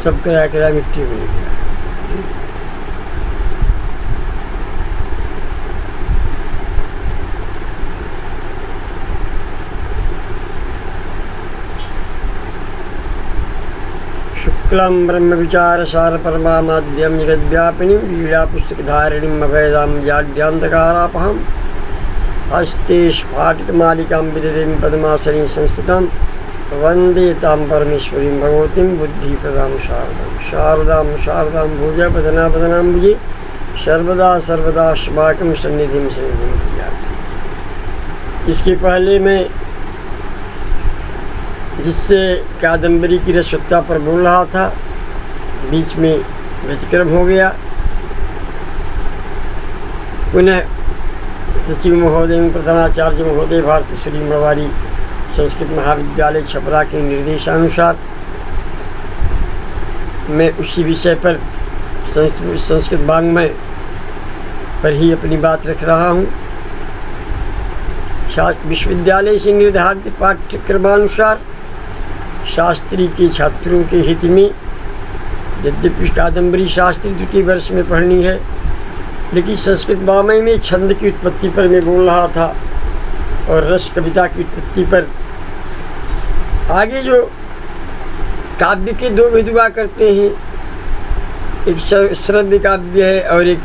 सब करा करा मिट्टी में गया। शुक्लं ब्रह्म विचार सार परमाद्यम जगद्व्यापिनीं लीला पुस्तकधारिणीं अभयदां जाड्यान्धकारापहं हस्ते स्फाटिकमालिकां विदधीं पद्मासनीं संस्थितां वन्दे तां परमेश्वरीं भगवतीं बुद्धिप्रदां शारदां शारदां भुज पदनापदनाम्बुजे सर्वदा सर्वदा अस्माकं सन्निधिं कुर्यात्। इसके पहले मैं जिससे कादम्बरी की रसवत्ता पर बोल रहा था, बीच में व्यतिक्रम हो गया। पुनः सचिव महोदय, प्रधानाचार्य महोदय, भारत श्री मवारी संस्कृत महाविद्यालय छपरा के निर्देशानुसार मैं उसी विषय पर संस्कृत वाङ्मय पर ही अपनी बात रख रहा हूँ। विश्वविद्यालय से निर्धारित पाठ्यक्रमानुसार शास्त्री के छात्रों के हित में यद्यपि कादम्बरी शास्त्री द्वितीय वर्ष में पढ़नी है, लेकिन संस्कृत वाङ्मय में छंद की उत्पत्ति पर मैं बोल रहा था और रस कविता की उत्पत्ति पर। आगे जो काव्य के दो भेद हुआ करते हैं, एक श्रव्य काव्य है और एक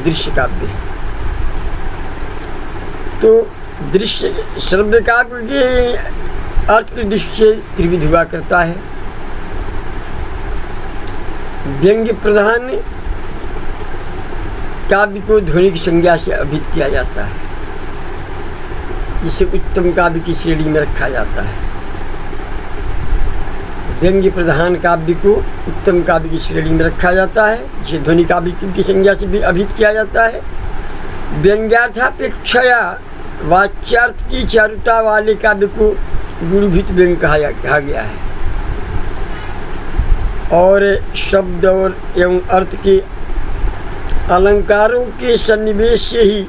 दृश्य काव्य है। तो दृश्य श्रव्य काव्य के अर्थ की दृष्टि से त्रिविध हुआ करता है। व्यंग्य प्रधान काव्य को ध्वनि की संज्ञा से अभिहित किया जाता है, जिसे उत्तम काव्य की श्रेणी में रखा जाता है। व्यंग्य प्रधान काव्य को उत्तम काव्य की श्रेणी में रखा जाता है, जिसे ध्वनि काव्य की संज्ञा से भी अभिहित किया जाता है। व्यंग्यार्थापेक्षया वाच्यार्थ की चारुता वाले काव्य को गुणभीत व्यंग्य कहा गया है, और शब्द और एवं अर्थ के अलंकारों के सन्निवेश से ही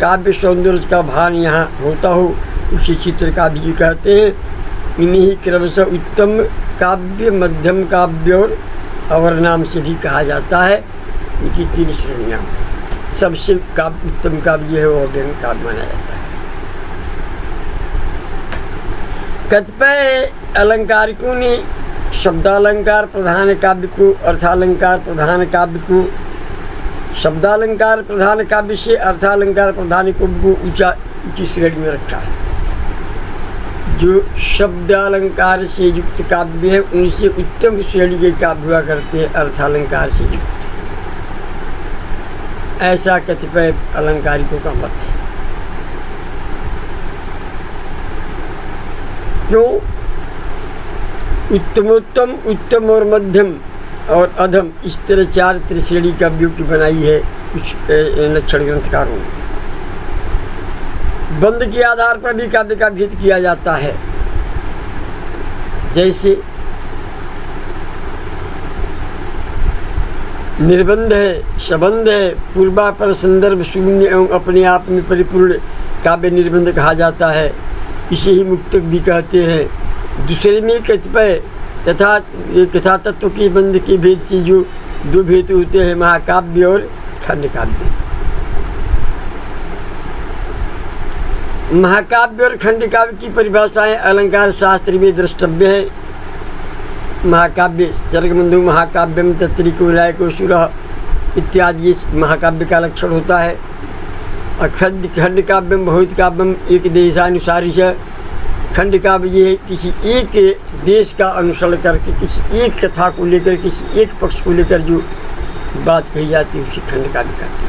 काव्य सौंदर्य का भान यहाँ होता हो, उसे चित्र काव्य कहते हैं। इन्हीं क्रमशः उत्तम काव्य, मध्यम काव्य और अवर नाम से भी कहा जाता है। इनकी तीन श्रेणियाँ। सबसे काव्य उत्तम काव्य है वो व्यंग्य काव्य माना जाता है। कतिपय अलंकारिकों ने शब्दालंकार प्रधान काव्य को, अर्थालंकार प्रधान काव्य को, शब्दालंकार प्रधान काव्य से अर्थालंकार प्रधान काव्य को ऊंची श्रेणी में रखा है। जो शब्दालंकार से युक्त काव्य है उनसे उत्तम श्रेणी के काव्य हुआ करते हैं अर्थालंकार से युक्त। ऐसा कतिपय अलंकारिकों का मत है। क्यों? उत्तमोत्तम, उत्तम और मध्यम और अधम, इस तरह चार त्रिश्रेणी काव्यों की बनाई है कुछ लक्षण ग्रंथकारों ने। बंध के आधार पर भी काव्य का भेद किया जाता है। जैसे निर्बंध है, सबंध है, पूर्वापर संदर्भ शून्य एवं अपने आप में परिपूर्ण काव्य निर्बंध कहा जाता है। इसे ही मुक्तक भी कहते हैं। दूसरे में कतिपय तथा तत्व के बंध के भेद से जो दो भेद होते हैं, महाकाव्य और खंड काव्य। महाकाव्य और खंड काव्य की परिभाषाएं अलंकार शास्त्र में द्रष्टव्य है। महाकाव्य सर्गबंधु महाकाव्यम तत्रिको रायको सुरः इत्यादि महाकाव्य का लक्षण होता है। और खंड काव्यम बहुत काव्यम एक देशानुसारी से, खंड काव्य ये किसी एक देश का अनुसरण करके, किसी एक कथा को लेकर, किसी एक पक्ष को लेकर जो बात कही जाती है उसे खंड काव्य कहते हैं।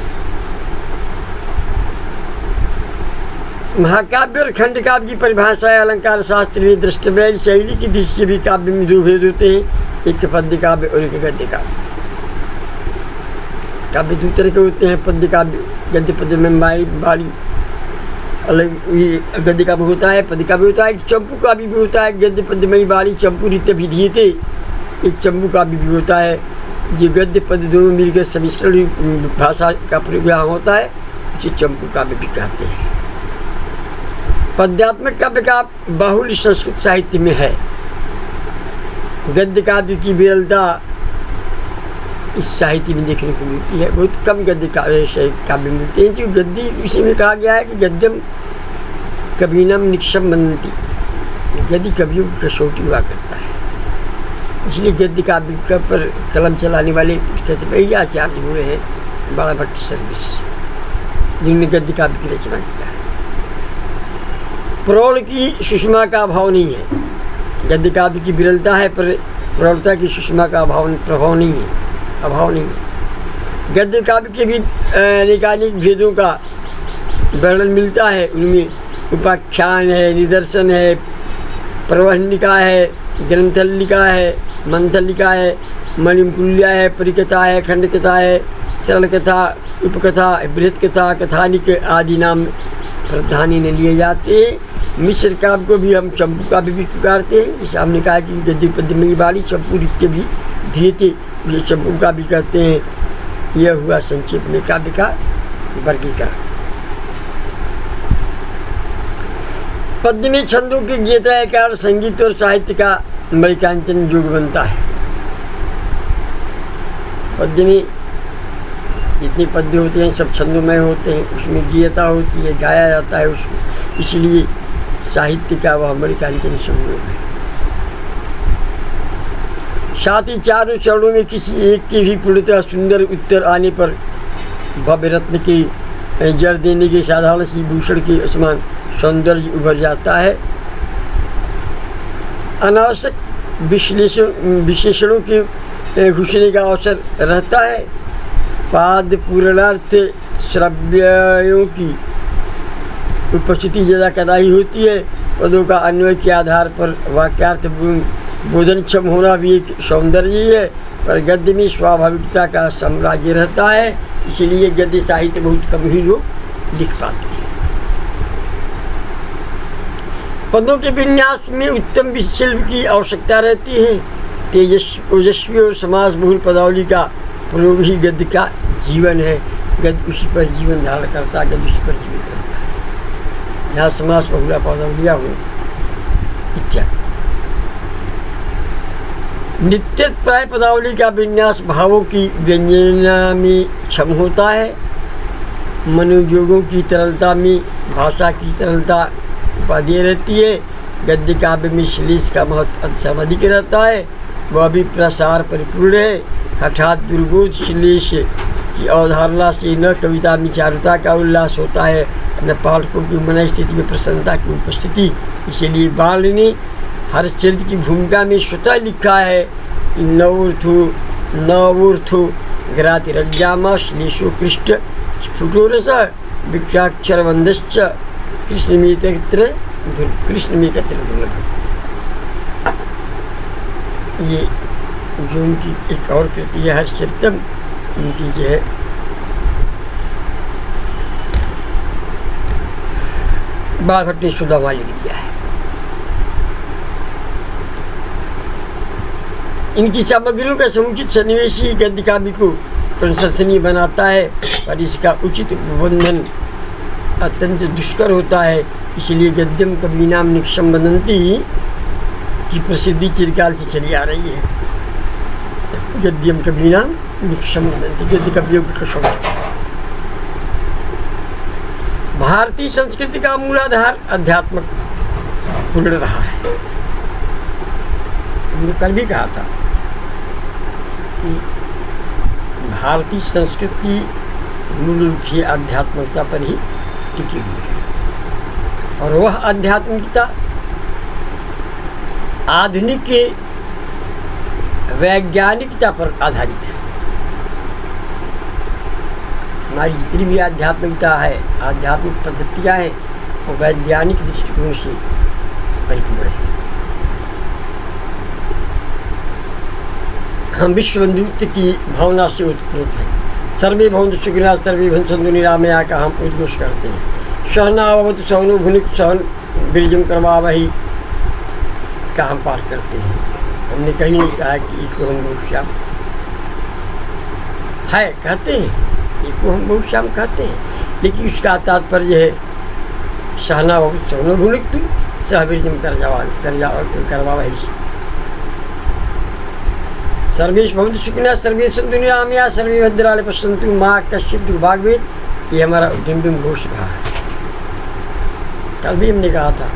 महाकाव्य और खंड काव्य की परिभाषा है अलंकार शास्त्र में द्रष्टव्य। शैली की दृष्टि से भी काव्य में दो भेद होते हैं, एक पद्य काव्य और एक गद्य काव्य। काव्य दो तरह के होते हैं। पद्य काव्य, गद्य पद्य में बाड़ी अलग गद्य काव्य होता है, पद्य काव्य होता है। एक चंपू काव्य भी होता है, गद्य पद्य में बाड़ी चंपू रीत्य विधीयते। एक चंपू काव्य भी होता है, जो गद्य पद्य दोनों मिलकर समिश्रण भाषा का प्रयोग यहाँ होता है, उसे चंपू काव्य भी कहते हैं। पद्यात्मक काव्य का बाहुल्य संस्कृत साहित्य में है। गद्य काव्य की विरलता इस साहित्य में देखने को मिलती है। बहुत कम गद्य काव्य मिलते हैं। जो गद्य विषय में कहा गया है कि गद्यम कवीनम निक्षम बनती, गद्य कवियों की कसौटी हुआ करता है। इसलिए गद्य काव्य पर कलम चलाने वाले कहते भाई आचार्य हुए हैं बड़ा भट्ट सर्विस, जिन्होंने गद्य काव्य की रचना किया है। प्रौढ़ की सुषमा का अभाव नहीं है। गद्य काव्य की विरलता है पर प्रौढ़ता की सुषमा का प्रभाव नहीं है, अभाव नहीं है। गद्य काव्य के भी अनेकानेक भेदों का वर्णन मिलता है। उनमें उपाख्यान है, निदर्शन है, प्रवहनिका है, ग्रंथलिका है, मंथलिका है, मणिकुल्या है, परिकथा है, खंडकथा है, सरल कथा, उपकथा, बृहत कथा, कथानिक आदि नाम प्रधानी ने लिए जाते हैं। मिश्र काव्य को भी हम चंपू काव्य भी पुकारते हैं। जैसे हमने कहा कि गद्य पद्य में बाड़ी चंपू नित्य भी धीयते, ये चंपू काव्य कहते हैं। यह हुआ संक्षेप में काव्य का वर्गीकरण। पद्य में छंदों के गीताकार संगीत और साहित्य का मणिकांचन युग बनता है। पद्य में जितने पद्य होते हैं सब छंदोमय होते हैं, उसमें गीयता होती है, गाया जाता है उसको, इसलिए साहित्य का वह मणिकांचन संयोग है। साथ ही चारों चरणों में किसी एक की भी पूर्णतः सुंदर उत्तर आने पर भव्य रत्न के जड़ देने के साधारण सी भूषण के समान सौंदर्य उभर जाता है। अनावश्यक विशेषणों के घुसने का अवसर रहता है। पाद पूर्णार्थ श्रव्यों की उपस्थिति ज़्यादा कदाई होती है। पदों का अन्वय के आधार पर वाक्यार्थ बोधनक्षम होना भी एक सौंदर्य है, पर गद्य में स्वाभाविकता का साम्राज्य रहता है, इसीलिए गद्य साहित्य बहुत कम ही लोग लिख पाते हैं। पदों के विन्यास में उत्तम शिल्प की आवश्यकता रहती है। ओजस्वी और समास बहुल पदावली का प्रयोग ही गद्य का जीवन है। गद्य उसी पर जीवन धारण करता है, गद्य उसी पर जीवित रहता है जहाँ समास बहुला पदावलियाँ हो इत्यादि। नित्य प्राय पदावली का विन्यास भावों की व्यंजना में क्षम होता है। मनोयोगों की तरलता में भाषा की तरलता उपाधि रहती है। गद्य काव्य में श्लेष का महत्व अधिक रहता है, वह भी प्रसार परिपूर्ण है। हठात दुर्बोध श्लेष की अवधारणा से न कविता में चारुता का उल्लास होता है, न पाठकों की मन स्थिति में प्रसन्नता की उपस्थिति। इसीलिए बाण ने हर चरित्र की भूमिका में स्वतः लिखा है कि नवोर्थो घरातिरज्ञामा श्लेषो कृष्ट स्फुटोरस विक्षाक्षर वंदश्च कृष्ण में एकत्र दुर्लभ। ये जो उनकी एक और कृति है हर्षचरितम, उनकी जो है बाघट ने सुदामा लिख दिया है। इनकी सामग्रियों का समुचित सन्निवेश ही गद्य काव्य को प्रशंसनीय बनाता है, पर इसका उचित प्रबंधन अत्यंत दुष्कर होता है। इसलिए गद्यम कवीनाम निक्षम बनती की प्रसिद्धि चिरकाल से चली आ रही है। गद्यम कवीनाम निक्षम बनती, गद्य कवियों की कसौटी। भारतीय संस्कृति का मूलाधार अध्यात्मक पूर्ण रहा है। हमने कल भी कहा था कि भारतीय संस्कृति मूल रूप से आध्यात्मिकता पर ही टिकी हुई है, और वह आध्यात्मिकता आधुनिक वैज्ञानिकता पर आधारित है। हमारी जितनी भी आध्यात्मिकता है, आध्यात्मिक पद्धतियाँ हैं, वो वैज्ञानिक दृष्टिकोण से परिपूर्ण है। हम विश्व बंधुत्व की भावना से उत्प्रोत हैं। सर्वे भवन्तु सुखिनः सर्वे भवन्तु सन्तु निरामया का हम उद्घोष करते हैं। सहनाववतु सहनौ भुनक्तु सह वीर्यं करवावहै का हम पाठ करते हैं। हमने कहीं नहीं कहा कि एको हम बहुश्याम है, कहते हैं एको हम बहुश्याम कहते हैं, लेकिन उसका तात्पर्य है सहनाववतु सहनौ भुनक्तु सह वीर्यं करवावहै। सर्वेश भवन्तु सुखिनः सर्वे सन्तु निरामयाः सर्वे भद्राणि पश्यन्तु मा कश्चित् दुर्भाग्यं भवेत्। ये हमारा उद्यम घोष रहा है। कल भी हमने कहा था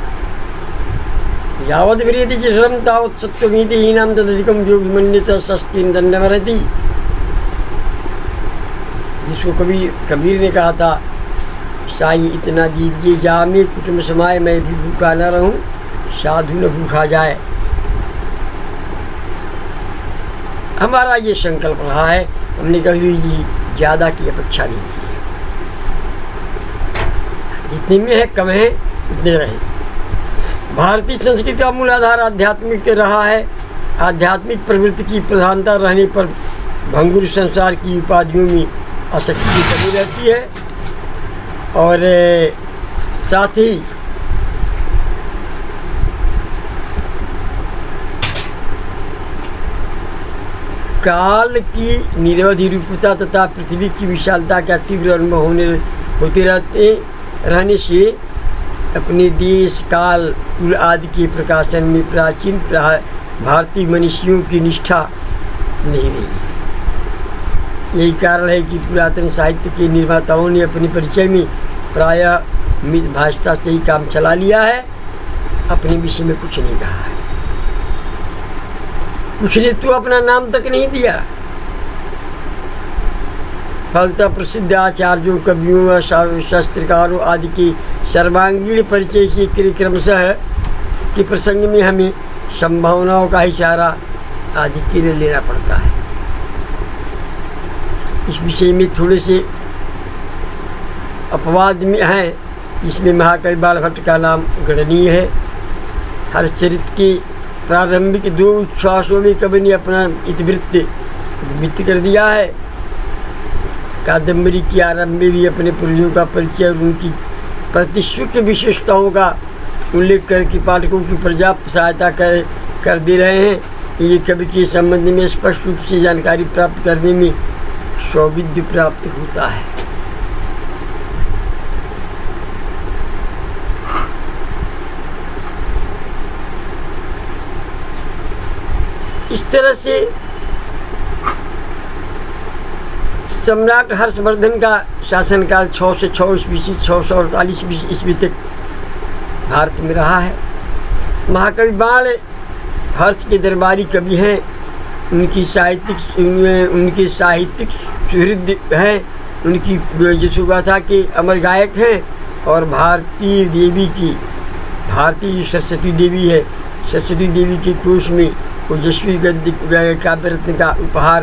यावद विरीति चिरम तावत् सत्त्वमिति हीनां तदधिकं जो विमन्यते सस्तीं दण्डमरति। जिसको कबीर ने कहा था साईं इतना दीजिए जामे कुटुंब समाए मैं भी भूखा न रहूं साधु न भूखा जाए। हमारा ये संकल्प रहा है। हमने कभी ज़्यादा की अपेक्षा नहीं की है। जितने में है कम है उतने रहे। भारतीय संस्कृति का मूल आधार आध्यात्मिक रहा है। आध्यात्मिक प्रवृत्ति की प्रधानता रहने पर भंगुर संसार की उपाधियों में आसक्ति की कमी रहती है और साथ ही काल की निरवधि रूपता तथा पृथ्वी की विशालता का तीव्र अनुभव होते रहने से अपने देश काल कुल आदि के प्रकाशन में प्राचीन भारतीय मनुष्यों की निष्ठा नहीं रही। यही कारण है कि पुरातन साहित्य के निर्माताओं ने अपने परिचय में प्रायः मितभाषता से ही काम चला लिया है। अपने विषय में कुछ नहीं कहा है। कुछ ने तो अपना नाम तक नहीं दिया। फलतः प्रसिद्ध आचार्यों कवियों शास्त्रकारों आदि के सर्वांगीण परिचय के क्रमशः के प्रसंग में हमें संभावनाओं का इशारा आदि के लिए लेना पड़ता है। इस विषय में थोड़े से अपवाद में हैं। इसमें महाकवि बाणभट्ट का नाम गणनीय है। हर्षचरित के प्रारंभिक 2 उच्छ्वासों में कवि ने अपना इतिवृत्त व्यक्त कर दिया है। कादम्बरी के आरंभ में भी अपने पूर्वजों का परिचय और उनकी प्रतिष्ठित विशेषताओं का उल्लेख करके पाठकों की पर्याप्त सहायता कर दे रहे हैं। ये कवि के संबंध में स्पष्ट रूप से जानकारी प्राप्त करने में सौविध्य प्राप्त होता है। इस तरह से सम्राट हर्षवर्धन का शासनकाल 6 से 6 ईस्वी से 648 ईस्वी तक भारत में रहा है। महाकवि बाण हर्ष के दरबारी कवि हैं। उनके साहित्यिक सुहृद हैं। उनकी यशोगाथा के अमर गायक हैं और भारतीय सरस्वती देवी है। सरस्वती देवी के कोश में ओजस्वी गद्य काव्य रत्न का उपहार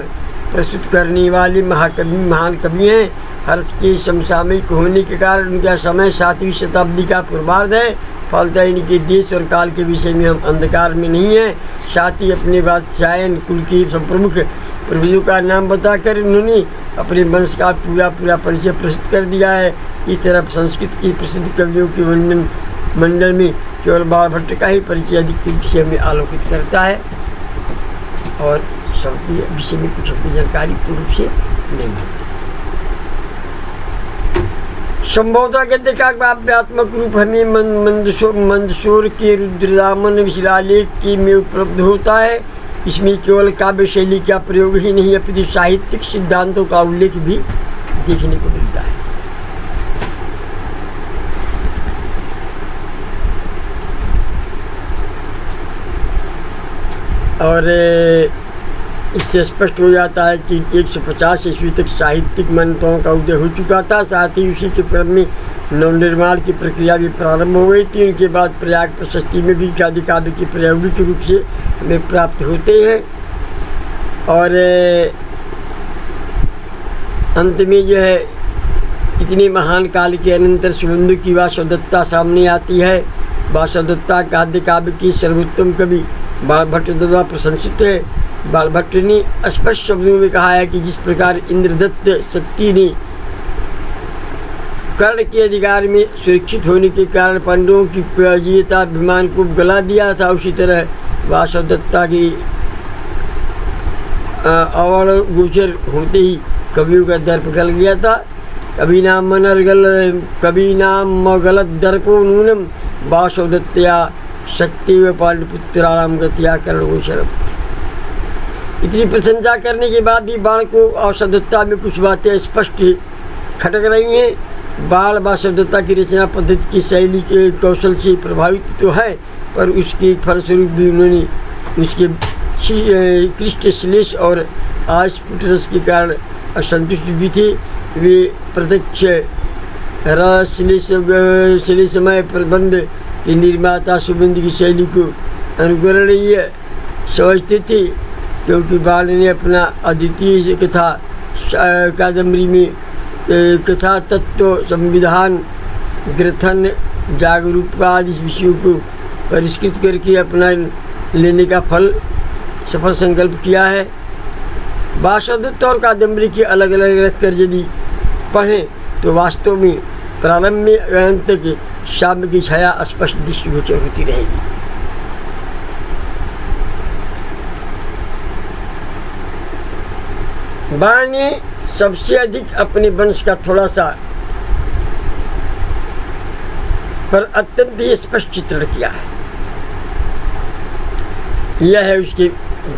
प्रस्तुत करने वाले महान कवि हैं। हर्ष के समसामयिक होने के कारण उनका समय 7वीं शताब्दी का पूर्वार्ध है। फलतः इनके देश और काल के विषय में हम अंधकार में नहीं हैं। साथ ही अपने वात्स्यायन कुल के प्रमुख पूर्वजों का नाम बताकर उन्होंने अपने वंश का पूरा परिचय प्रस्तुत कर दिया है। इस तरह संस्कृत के प्रसिद्ध कवियों के मंडल में केवल बाणभट्ट का ही परिचय अधिक विषय में आलोकित करता है और सबके विषय में कुछ अपनी जानकारी पूर्ण रूप से नहीं होती। संभवतः गद्य का काव्यात्मक रूप हमें मंदसौर के रुद्रदामन शिलालेख के में उपलब्ध होता है। इसमें केवल काव्य शैली का प्रयोग ही नहीं अपितु साहित्यिक सिद्धांतों का उल्लेख भी देखने को मिलता है। और इससे स्पष्ट हो जाता है कि 150 ईस्वी तक साहित्यिक मान्यताओं का उदय हो चुका था। साथ ही उसी के क्रम में नवनिर्माण की प्रक्रिया भी प्रारंभ हो गई थी। उनके बाद प्रयाग प्रशस्ति में भी आदि काव्य के प्रायोगिक रूप से हमें प्राप्त होते हैं। और अंत में जो है इतने महान काल के अनंतर सुबंधु की वासवदत्ता सामने आती है। वासवदत्ता आद्य काव्य की सर्वोत्तम कवि बाणभट्ट द्वारा प्रशंसित है। बाणभट्ट ने स्पष्ट शब्दों में कहा है कि जिस प्रकार इंद्रदत्त शक्ति ने कर्ण के अधिकार में सुरक्षित होने के कारण पांडवों की पराजयता अभिमान को गला दिया था, उसी तरह वासवदत्ता की अवर्ण गोचर होते ही कवियों का दर्प गल गया था। कभी नाम गलत दर्पो नूनम वासवदत्तया शक्ति व पांडुपुत्राणाम गत्या कर्ण गोचरम। इतनी प्रशंसा करने के बाद भी बाण को औषधत्ता में कुछ बातें स्पष्ट खटक रही हैं। बाण वासवदत्ता की रचना पद्धति की शैली के कौशल से प्रभावित तो है, पर उसके फलस्वरूप भी उन्होंने उसके कृष्ट श्लेष और आस्फुट रस के कारण असंतुष्ट भी थे। वे प्रत्यक्ष श्लेषमय प्रबंध के निर्माता सुबंध की शैली को अनुकरणीय समझते थे, क्योंकि बाण ने अपना अद्वितीय कथा कादम्बरी में कथा तत्व, संविधान, ग्रथन, जागरूकता आदि विषयों को परिष्कृत करके अपना लेने का फल सफल संकल्प किया है। वासवदत्त और कादम्बरी के अलग अलग रखकर यदि पढ़ें तो वास्तव में प्रारंभ में अंत तक शाम्य की छाया स्पष्ट दृष्टिगोचर होती रहेगी। बाण ने सबसे अधिक अपने वंश का थोड़ा सा पर अत्यंत ही स्पष्ट चित्रण किया है। यह है उसके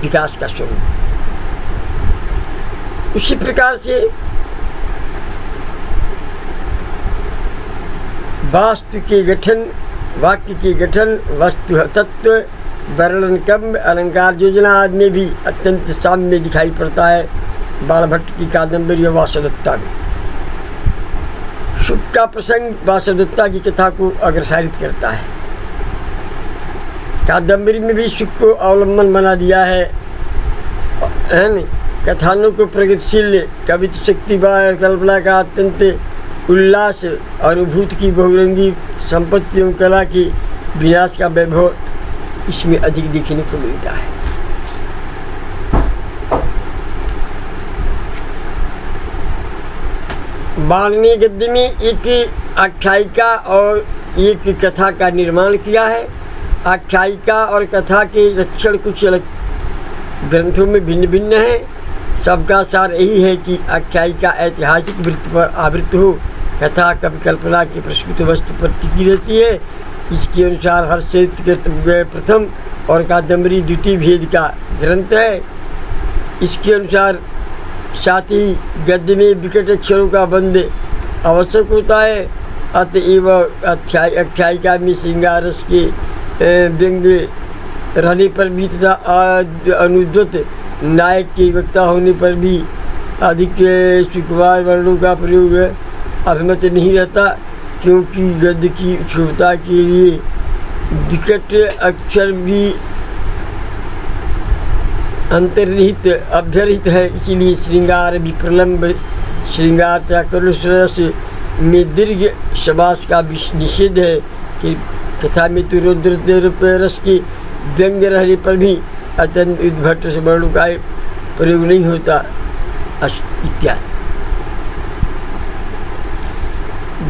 विकास का स्वरूप। उसी प्रकार से वास्तु के गठन, वाक्य के गठन, वस्तु तत्व, वर्णन, कम्ब, अलंकार, योजना आदि में भी अत्यंत साम्य दिखाई पड़ता है। बाणभट्ट की कादम्बरी और वासवदत्ता में शुक का प्रसंग वासवदत्ता की कथा को अग्रसारित करता है। कादम्बरी में भी शुक को अवलंबन बना दिया है। कथानों को प्रगतिशील कवित्व शक्ति व कल्पना का अत्यंत उल्लास, अनुभूति की बहुरंगी संपत्ति एवं कला की विनाश का वैभव इसमें अधिक देखने को मिलता है। बाण ने गद्य में एक आख्यायिका और एक कथा का निर्माण किया है। आख्यायिका और कथा के लक्षण कुछ अलग ग्रंथों में भिन्न भिन्न है। सबका सार यही है कि आख्यायिका ऐतिहासिक वृत्त पर आवृत्त हो, कथा कवि कल्पना की प्रस्तुत वस्तु पर टिकी रहती है। इसके अनुसार हर्षचरित प्रथम और कादम्बरी द्वितीय भेद का ग्रंथ है। इसके अनुसार साथ ही गद्य में विकट अक्षरों का बंद आवश्यक होता है। अतएव आख्यायिका में श्रृंगार रस के व्यंग रहने पर भी तथा अनुद्वत नायक के वक्ता होने पर भी अधिक सुकुमार वर्णों का प्रयोग अभिमत नहीं रहता, क्योंकि गद्य की क्षुभता के लिए विकट अक्षर भी अंतर्निहित अभ्यर्हित है। इसीलिए श्रृंगार विप्रलम्ब, श्रृंगार त्यागरुष रस में दीर्घ समास का निषेध है कि कथा में तो रौद्र रस के व्यंग रहने पर भी अत्यंत उद्भट वर्णों का प्रयोग नहीं होता इत्यादि।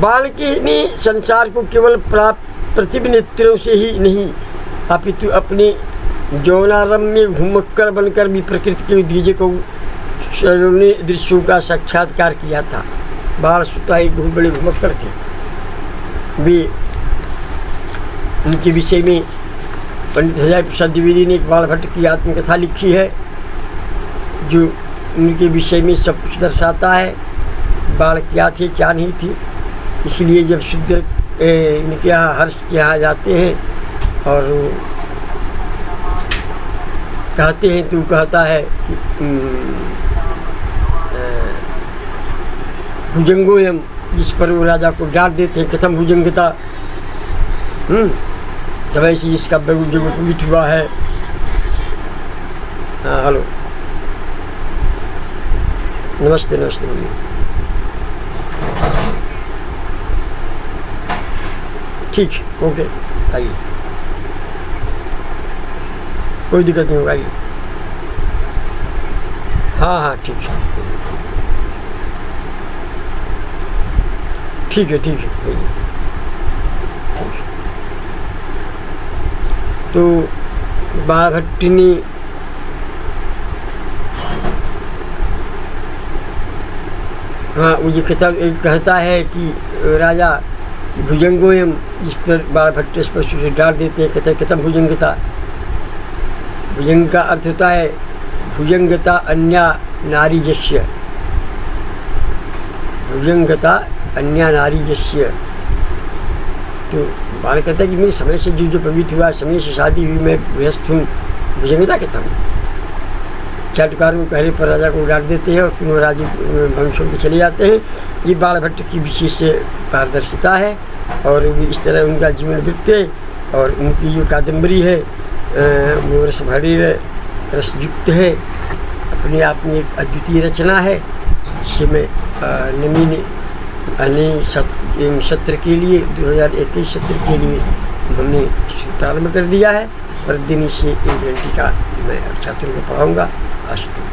बाण के ने संसार को केवल प्रतिभ नेत्रों से ही नहीं अपितु अपने यौनारम्भ में घुमक्कड़ बनकर भी प्रकृति के उद्दीजकों दृश्यों का साक्षात्कार किया था। बाण स्वतः ही बहुत बड़े घुमक्कड़ थे। वे उनके विषय में पंडित हजारी प्रसाद द्विवेदी ने एक बाणभट्ट की आत्मकथा लिखी है, जो उनके विषय में सब कुछ दर्शाता है। बाण क्या थे क्या नहीं थे। इसलिए जब शुद्ध इनके यहाँ हर्ष के यहाँ जाते हैं और कहते हैं तो कहता है कि भुजंगोयम, जिस पर वो राजा को डांट देते हैं, कथम भुजंगता, समय से इसका जगत हुआ है। हाँ हेलो, नमस्ते नमस्ते बोलिए। ठीक, ओके, आइए, कोई दिक्कत नहीं होगा, आइए। हाँ हाँ ठीक है, ठीक है, ठीक है। तो बाणभट्ट ने हाँ मुझे कहता है कि राजा भुजंगोयम, जिस पर बाणभट्ट स्पष्ट से डांट देते हैं, कहते हैं कथम भुजंगता। भुजंग का अर्थ होता है भुजंगता अन्या नारी जस्य, भुजंगता अन्या नारी जस्य। तो बाल कहता है कि मेरे समय से जो पवित्र हुआ, समय से शादी हुई, मैं व्यस्त हूँ, भुजंगता कहता हूँ। चाटुकार को कहने पर राजा को डांट देते हैं और फिर वो राजी वंशों के चले जाते हैं। ये बाण भट्ट की विशेष पारदर्शिता है और इस तरह उनका जीवन वृत्त है। और उनकी जो कादम्बरी है वो रस भरी रसयुक्त है, अपने आप में एक अद्वितीय रचना है। जिसे मैं नवीन सत्र के लिए 2021 सत्र के लिए हमने प्रारंभ कर दिया है। प्रतिदिन इसे 1 घंटे का मैं छात्रों को पढ़ाऊँगा। अस्तु।